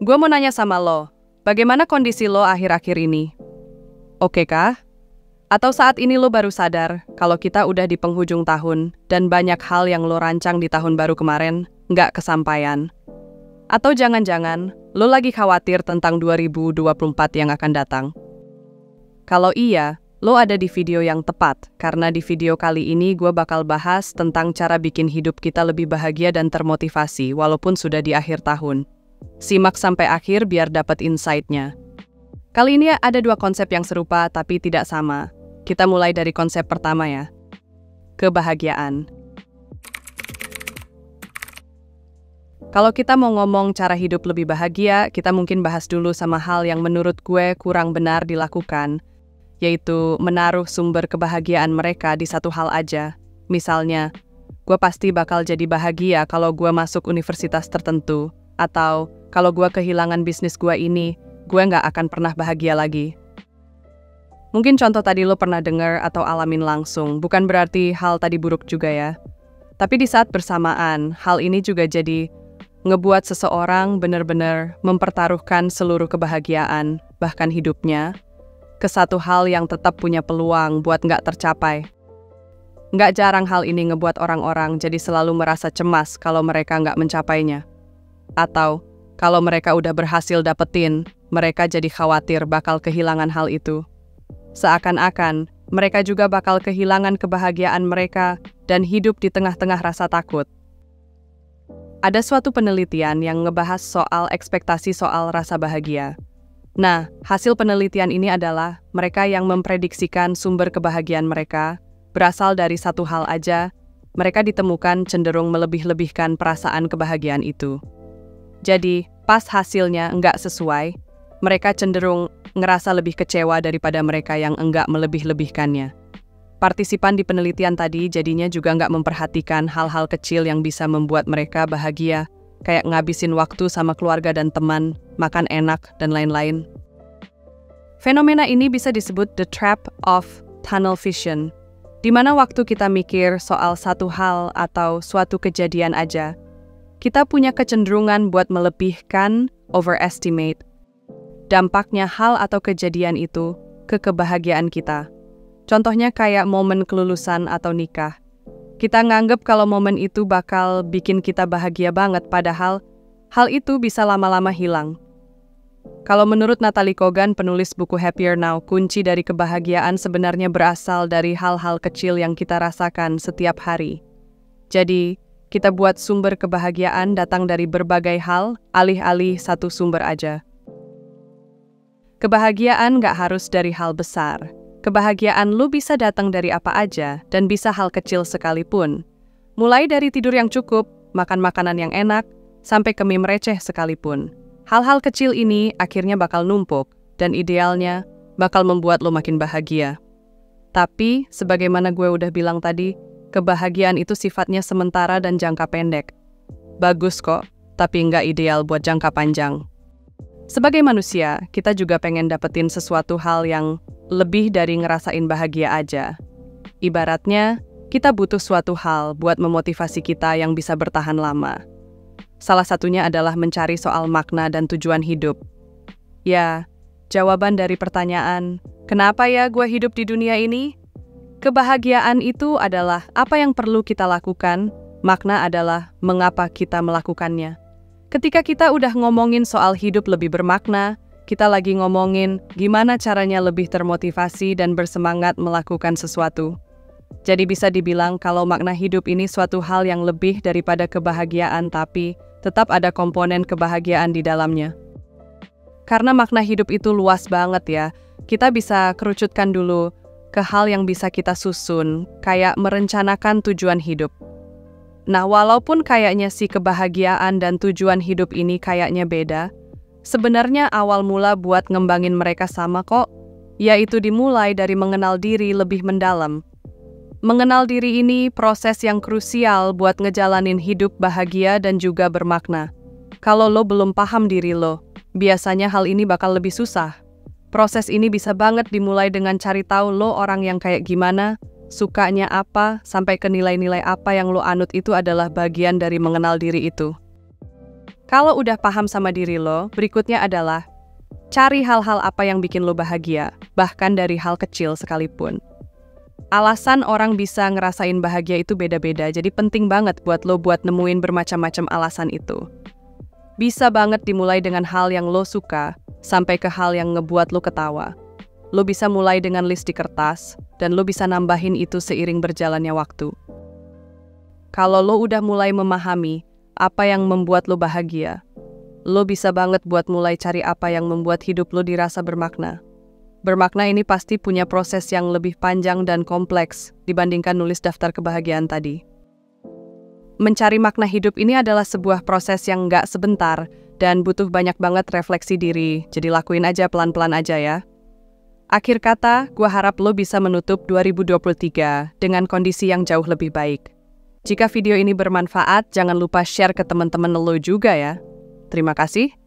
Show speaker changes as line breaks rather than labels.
Gue mau nanya sama lo, bagaimana kondisi lo akhir-akhir ini? Oke kah? Atau saat ini lo baru sadar kalau kita udah di penghujung tahun dan banyak hal yang lo rancang di tahun baru kemarin nggak kesampaian? Atau jangan-jangan lo lagi khawatir tentang 2024 yang akan datang? Kalau iya, lo ada di video yang tepat, karena di video kali ini gue bakal bahas tentang cara bikin hidup kita lebih bahagia dan termotivasi walaupun sudah di akhir tahun. Simak sampai akhir biar dapat insight-nya. Kali ini ada dua konsep yang serupa tapi tidak sama. Kita mulai dari konsep pertama ya. Kebahagiaan. Kalau kita mau ngomong cara hidup lebih bahagia, kita mungkin bahas dulu sama hal yang menurut gue kurang benar dilakukan, yaitu menaruh sumber kebahagiaan mereka di satu hal aja. Misalnya, gue pasti bakal jadi bahagia kalau gue masuk universitas tertentu, atau kalau gue kehilangan bisnis gue ini, gue nggak akan pernah bahagia lagi. Mungkin contoh tadi lo pernah dengar atau alamin langsung, bukan berarti hal tadi buruk juga ya. Tapi di saat bersamaan, hal ini juga jadi ngebuat seseorang benar-benar mempertaruhkan seluruh kebahagiaan, bahkan hidupnya, ke satu hal yang tetap punya peluang buat nggak tercapai. Nggak jarang hal ini ngebuat orang-orang jadi selalu merasa cemas kalau mereka nggak mencapainya. Atau, kalau mereka udah berhasil dapetin, mereka jadi khawatir bakal kehilangan hal itu. Seakan-akan, mereka juga bakal kehilangan kebahagiaan mereka dan hidup di tengah-tengah rasa takut. Ada suatu penelitian yang ngebahas soal ekspektasi soal rasa bahagia. Nah, hasil penelitian ini adalah mereka yang memprediksikan sumber kebahagiaan mereka berasal dari satu hal aja, mereka ditemukan cenderung melebih-lebihkan perasaan kebahagiaan itu. Jadi, pas hasilnya nggak sesuai, mereka cenderung ngerasa lebih kecewa daripada mereka yang enggak melebih-lebihkannya. Partisipan di penelitian tadi jadinya juga nggak memperhatikan hal-hal kecil yang bisa membuat mereka bahagia, kayak ngabisin waktu sama keluarga dan teman, makan enak, dan lain-lain. Fenomena ini bisa disebut the trap of tunnel vision, di mana waktu kita mikir soal satu hal atau suatu kejadian aja, kita punya kecenderungan buat melebihkan, overestimate, dampaknya hal atau kejadian itu ke kebahagiaan kita. Contohnya kayak momen kelulusan atau nikah. Kita nganggep kalau momen itu bakal bikin kita bahagia banget, padahal hal itu bisa lama-lama hilang. Kalau menurut Natalie Kogan, penulis buku Happier Now, kunci dari kebahagiaan sebenarnya berasal dari hal-hal kecil yang kita rasakan setiap hari. Jadi, kita buat sumber kebahagiaan datang dari berbagai hal, alih-alih satu sumber aja. Kebahagiaan nggak harus dari hal besar. Kebahagiaan lu bisa datang dari apa aja, dan bisa hal kecil sekalipun. Mulai dari tidur yang cukup, makan makanan yang enak, sampai ke meme receh sekalipun. Hal-hal kecil ini akhirnya bakal numpuk, dan idealnya bakal membuat lu makin bahagia. Tapi, sebagaimana gue udah bilang tadi, kebahagiaan itu sifatnya sementara dan jangka pendek. Bagus kok, tapi nggak ideal buat jangka panjang. Sebagai manusia, kita juga pengen dapetin sesuatu hal yang lebih dari ngerasain bahagia aja. Ibaratnya, kita butuh suatu hal buat memotivasi kita yang bisa bertahan lama. Salah satunya adalah mencari soal makna dan tujuan hidup. Ya, jawaban dari pertanyaan, kenapa ya gue hidup di dunia ini? Kebahagiaan itu adalah apa yang perlu kita lakukan, makna adalah mengapa kita melakukannya. Ketika kita udah ngomongin soal hidup lebih bermakna, kita lagi ngomongin gimana caranya lebih termotivasi dan bersemangat melakukan sesuatu. Jadi bisa dibilang kalau makna hidup ini suatu hal yang lebih daripada kebahagiaan, tapi tetap ada komponen kebahagiaan di dalamnya. Karena makna hidup itu luas banget ya, kita bisa kerucutkan dulu ke hal yang bisa kita susun, kayak merencanakan tujuan hidup. Nah, walaupun kayaknya si kebahagiaan dan tujuan hidup ini kayaknya beda, sebenarnya awal mula buat ngembangin mereka sama kok, yaitu dimulai dari mengenal diri lebih mendalam. Mengenal diri ini proses yang krusial buat ngejalanin hidup bahagia dan juga bermakna. Kalau lo belum paham diri lo, biasanya hal ini bakal lebih susah. Proses ini bisa banget dimulai dengan cari tahu lo orang yang kayak gimana, sukanya apa, sampai ke nilai-nilai apa yang lo anut itu adalah bagian dari mengenal diri itu. Kalau udah paham sama diri lo, berikutnya adalah cari hal-hal apa yang bikin lo bahagia, bahkan dari hal kecil sekalipun. Alasan orang bisa ngerasain bahagia itu beda-beda, jadi penting banget buat lo buat nemuin bermacam-macam alasan itu. Bisa banget dimulai dengan hal yang lo suka, sampai ke hal yang ngebuat lo ketawa. Lo bisa mulai dengan list di kertas, dan lo bisa nambahin itu seiring berjalannya waktu. Kalau lo udah mulai memahami apa yang membuat lo bahagia, lo bisa banget buat mulai cari apa yang membuat hidup lo dirasa bermakna. Bermakna ini pasti punya proses yang lebih panjang dan kompleks dibandingkan nulis daftar kebahagiaan tadi. Mencari makna hidup ini adalah sebuah proses yang nggak sebentar dan butuh banyak banget refleksi diri, jadi lakuin aja pelan-pelan aja ya. Akhir kata, gua harap lo bisa menutup 2023 dengan kondisi yang jauh lebih baik. Jika video ini bermanfaat, jangan lupa share ke teman-teman lo juga ya. Terima kasih.